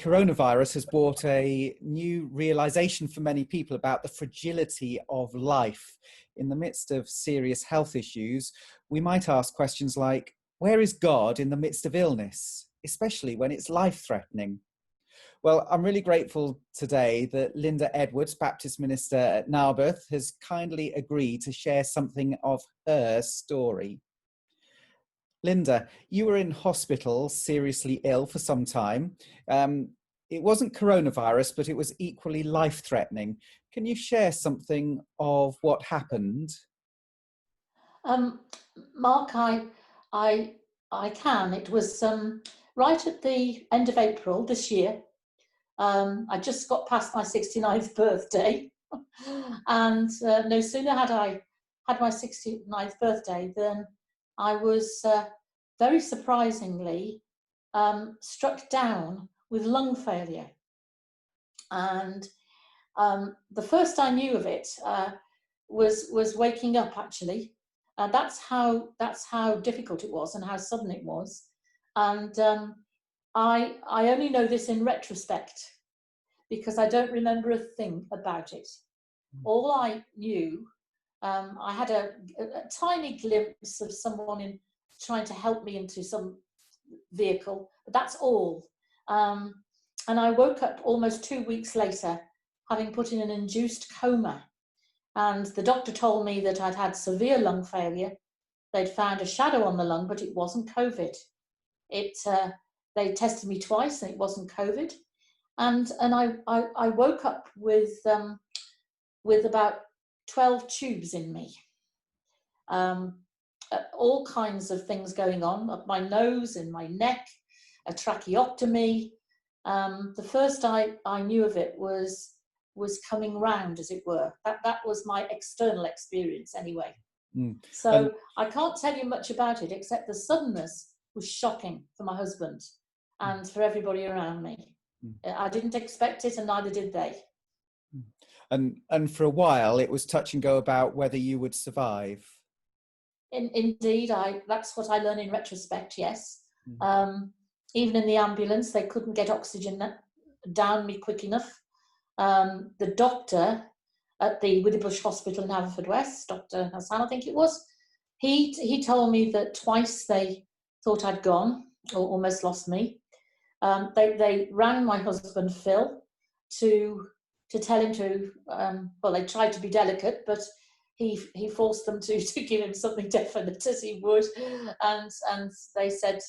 coronavirus has brought a new realization for many people about the fragility of life. In the midst of serious health issues, we might ask questions like, where is God in the midst of illness, especially when it's life-threatening? Well, I'm really grateful today that Linda Edwards, Baptist minister at Narberth, has kindly agreed to share something of her story. Linda, you were in hospital, seriously ill for some time. It wasn't coronavirus, but it was equally life-threatening. Can you share something of what happened? Mark, I can. It was right at the end of April this year. I just got past my 69th birthday, and no sooner had I had my 69th birthday than I was very surprisingly struck down with lung failure. And the first I knew of it was waking up, actually. That's how difficult it was and how sudden it was. And I only know this in retrospect, because I don't remember a thing about it. All I knew, I had a tiny glimpse of someone trying to help me into some vehicle, but that's all. And I woke up almost 2 weeks later, having put in an induced coma. And the doctor told me that I'd had severe lung failure. They'd found a shadow on the lung, but it wasn't COVID. They tested me twice and it wasn't COVID. And I woke up with about 12 tubes in me. All kinds of things going on up my nose and my neck, a tracheotomy. The first I knew of it was coming round, as it were. That was my external experience anyway. So I can't tell you much about it, except the suddenness was shocking for my husband and for everybody around me. I didn't expect it, and neither did they. And for a while, it was touch and go about whether you would survive. Indeed, that's what I learned in retrospect, yes. Even in the ambulance, they couldn't get oxygen down me quick enough. The doctor at the Withybush Hospital in Haverfordwest, Dr. Hassan, I think it was, he told me that twice they thought I'd gone or almost lost me. They rang my husband Phil to tell him to, well, they tried to be delicate, but he forced them to give him something definite, as he would, and they said,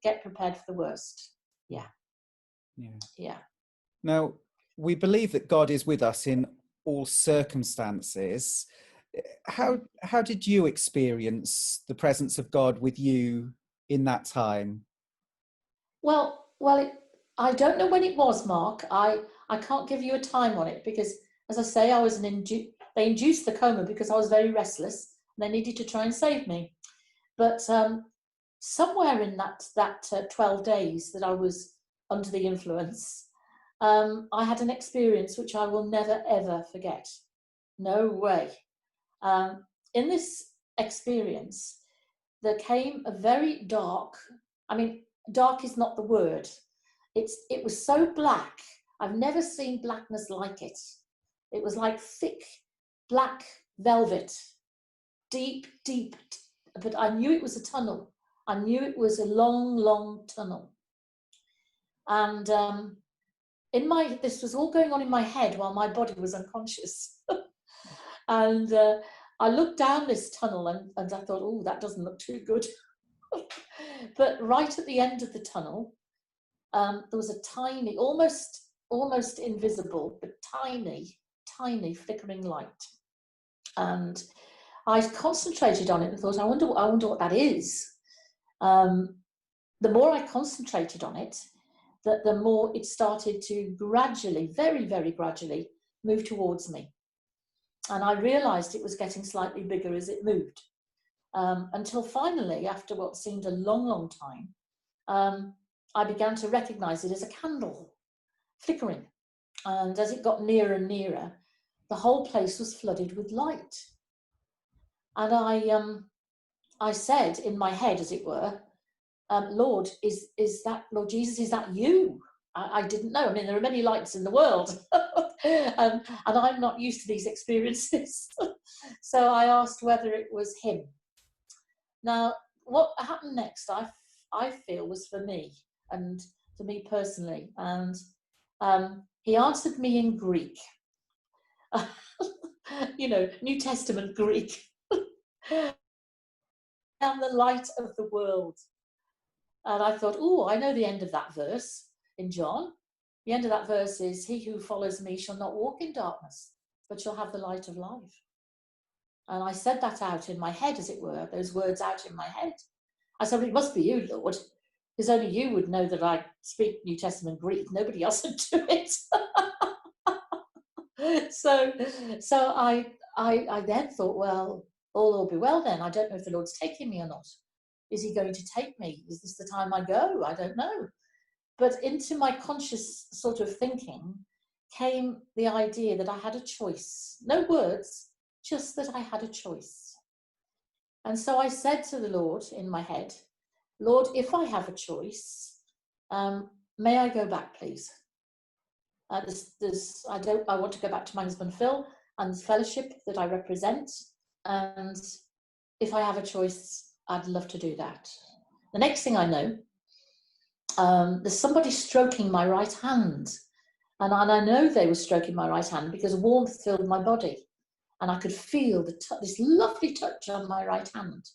get prepared for the worst. Yeah. Now, we believe that God is with us in all circumstances. How did you experience the presence of God with you in that time? Well, I don't know when it was, Mark. I can't give you a time on it, because, as I say, I was they induced the coma because I was very restless and they needed to try and save me. But somewhere in that 12 days that I was under the influence, I had an experience which I will never, ever forget. No way. In this experience, there came a very dark, dark is not the word. It was so black. I've never seen blackness like it. It was like thick black velvet, deep, but I knew it was a tunnel. I knew it was a long, long tunnel. And this was all going on in my head while my body was unconscious. And I looked down this tunnel and I thought, oh, that doesn't look too good. But right at the end of the tunnel, there was a tiny, almost invisible, but tiny flickering light. And I concentrated on it and thought, I wonder what that is. The more I concentrated on it, the more it started to gradually, very, very gradually, move towards me. And I realized it was getting slightly bigger as it moved. Until finally, after what seemed a long, long time, I began to recognize it as a candle flickering. And as it got nearer and nearer, the whole place was flooded with light. And I said in my head, as it were, Lord, Lord Jesus, is that you? I didn't know. I mean, there are many lights in the world, and I'm not used to these experiences. So I asked whether it was him. Now, what happened next, I feel, was for me, and for me personally. And he answered me in Greek, you know, New Testament Greek. I'm the light of the world. And I thought, oh, I know the end of that verse in John. The end of that verse is, he who follows me shall not walk in darkness, but shall have the light of life. And I said that out in my head, as it were, those words out in my head. I said, well, it must be you, Lord, because only you would know that I speak New Testament Greek. Nobody else would do it. So I then thought, well, all will be well then. I don't know if the Lord's taking me or not. Is he going to take me? Is this the time I go? I don't know. But into my conscious sort of thinking came the idea that I had a choice. No words, just that I had a choice. And so I said to the Lord in my head, Lord, if I have a choice, may I go back, please? I want to go back to my husband Phil and the fellowship that I represent. And if I have a choice, I'd love to do that. The next thing I know, there's somebody stroking my right hand. And I know they were stroking my right hand because warmth filled my body. And I could feel this lovely touch on my right hand.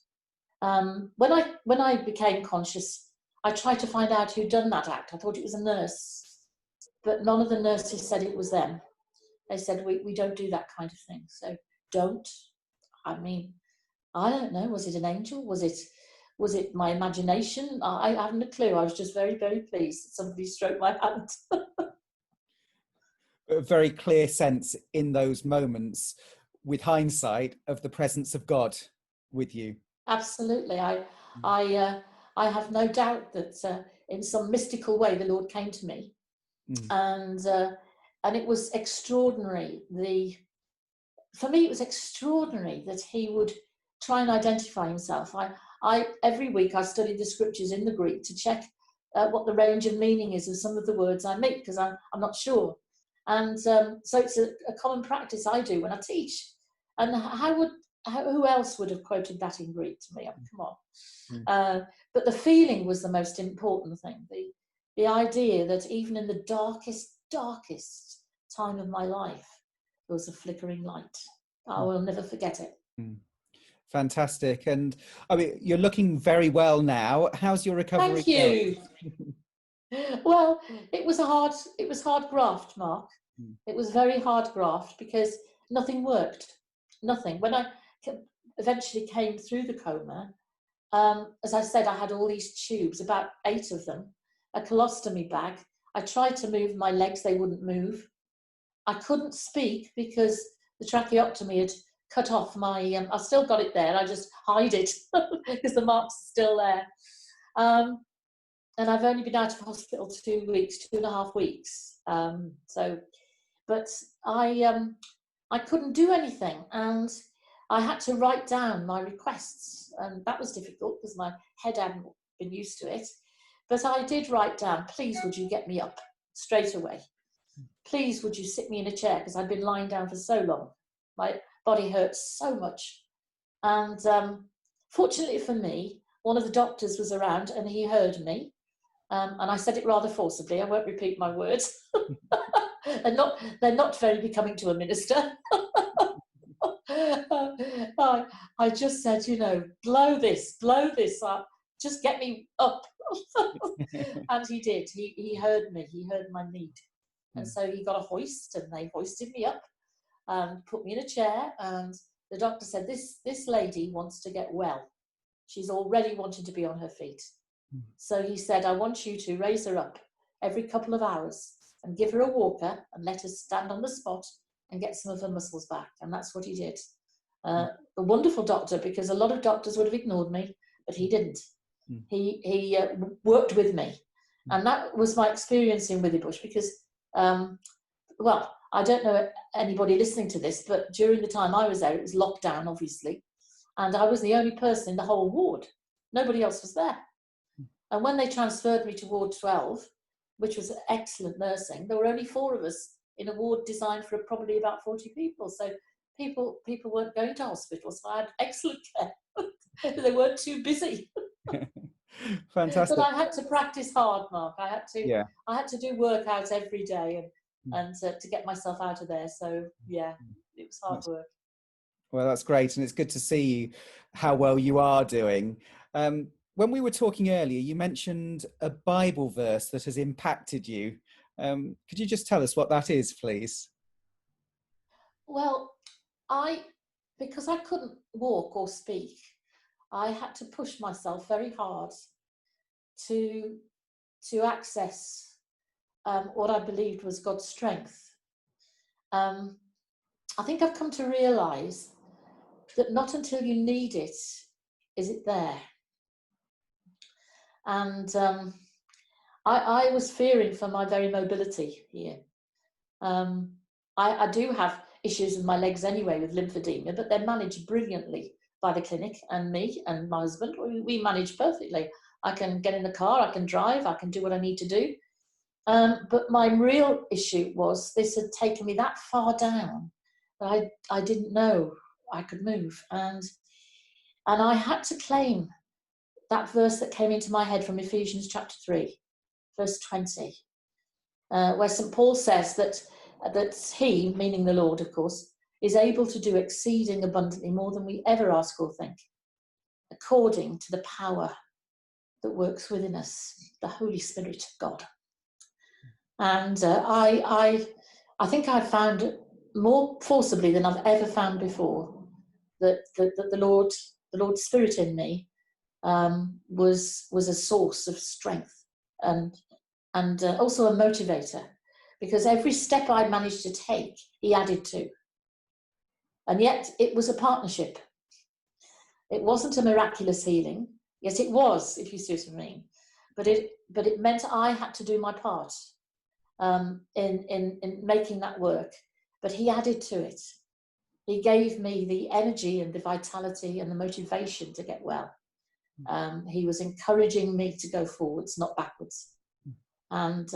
When I became conscious, I tried to find out who'd done that act. I thought it was a nurse. But none of the nurses said it was them. They said, we don't do that kind of thing. So don't. I mean, I don't know. Was it an angel? Was it my imagination? I haven't a clue. I was just very, very pleased that somebody stroked my hand. A very clear sense in those moments, with hindsight, of the presence of God with you. Absolutely. I have no doubt that in some mystical way the Lord came to me. And it was extraordinary. For me, it was extraordinary that he would try and identify himself. Every week I studied the scriptures in the Greek to check what the range of meaning is of some of the words I meet, because I'm not sure. And so it's a common practice I do when I teach. And who else would have quoted that in Greek to me? I mean, come on. But the feeling was the most important thing. The idea that even in the darkest time of my life, there was a flickering light. I will never forget it. Fantastic. And I mean, you're looking very well now. How's your recovery going? Thank you. Well, it was hard graft, Mark. It was very hard graft because nothing worked. Nothing. When I eventually came through the coma, as I said, I had all these tubes, about 8 of them, a colostomy bag. I tried to move my legs, they wouldn't move. I couldn't speak because the tracheotomy had cut off my, I still got it there, I just hide it because the marks are still there. And I've only been out of hospital 2.5 weeks. But I couldn't do anything, and I had to write down my requests, and that was difficult because my head hadn't been used to it. But I did write down, please would you get me up straight away? Please would you sit me in a chair, because I'd been lying down for so long. My body hurt so much. And fortunately for me, one of the doctors was around and he heard me. And I said it rather forcibly. I won't repeat my words. They're not very becoming to a minister. I just said, blow this up. Just get me up. And he did. He heard me. He heard my need. And so he got a hoist and they hoisted me up and put me in a chair. And the doctor said, this lady wants to get well. She's already wanting to be on her feet. So he said, I want you to raise her up every couple of hours and give her a walker and let her stand on the spot and get some of her muscles back. And that's what he did. A wonderful doctor, because a lot of doctors would have ignored me, but he didn't. He worked with me. And that was my experience in Withybush, because, well, I don't know anybody listening to this, but during the time I was there, it was lockdown, obviously. And I was the only person in the whole ward. Nobody else was there. And when they transferred me to Ward 12, which was excellent nursing. There were only 4 of us in a ward designed for probably about 40 people. So people weren't going to hospital. So I had excellent care. They weren't too busy. Fantastic. But I had to practice hard, Mark. I Yeah. had to do workouts every day and to get myself out of there. So yeah, it was hard work. Well, that's great, and it's good to see you, how well you are doing. When we were talking earlier, you mentioned a Bible verse that has impacted you. Could you just tell us what that is, please? Well, because I couldn't walk or speak, I had to push myself very hard to access what I believed was God's strength. I think I've come to realise that not until you need it is it there. And I was fearing for my very mobility here. I do have issues with my legs anyway with lymphedema, but they're managed brilliantly by the clinic, and me and my husband, we manage perfectly. I can get in the car, I can drive, I can do what I need to do. But my real issue was this had taken me that far down that I didn't know I could move. And I had to claim that verse that came into my head from Ephesians chapter 3, verse 20, where St. Paul says that he, meaning the Lord, of course, is able to do exceeding abundantly more than we ever ask or think, according to the power that works within us, the Holy Spirit of God. And I think I found more forcibly than I've ever found before that the Lord's Spirit in me was a source of strength and also a motivator, because every step I managed to take, he added to. And yet it was a partnership. It wasn't a miraculous healing. Yes, it was, if you see what I mean. But it meant I had to do my part in making that work. But he added to it. He gave me the energy and the vitality and the motivation to get well. He was encouraging me to go forwards, not backwards. And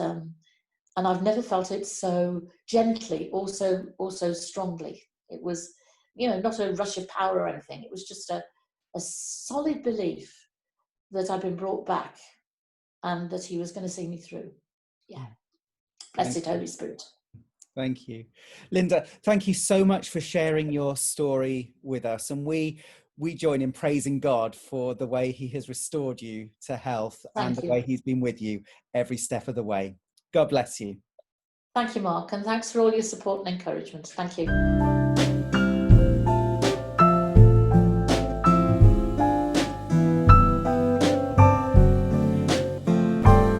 I've never felt it so gently, also strongly. It was, not a rush of power or anything. It was just a solid belief that I'd been brought back and that he was going to see me through. Yeah. Blessed Holy Spirit. Thank you. Linda, thank you so much for sharing your story with us. And we join in praising God for the way he has restored you to health and the way he's been with you every step of the way. God bless you. Thank you, Mark. And thanks for all your support and encouragement. Thank you.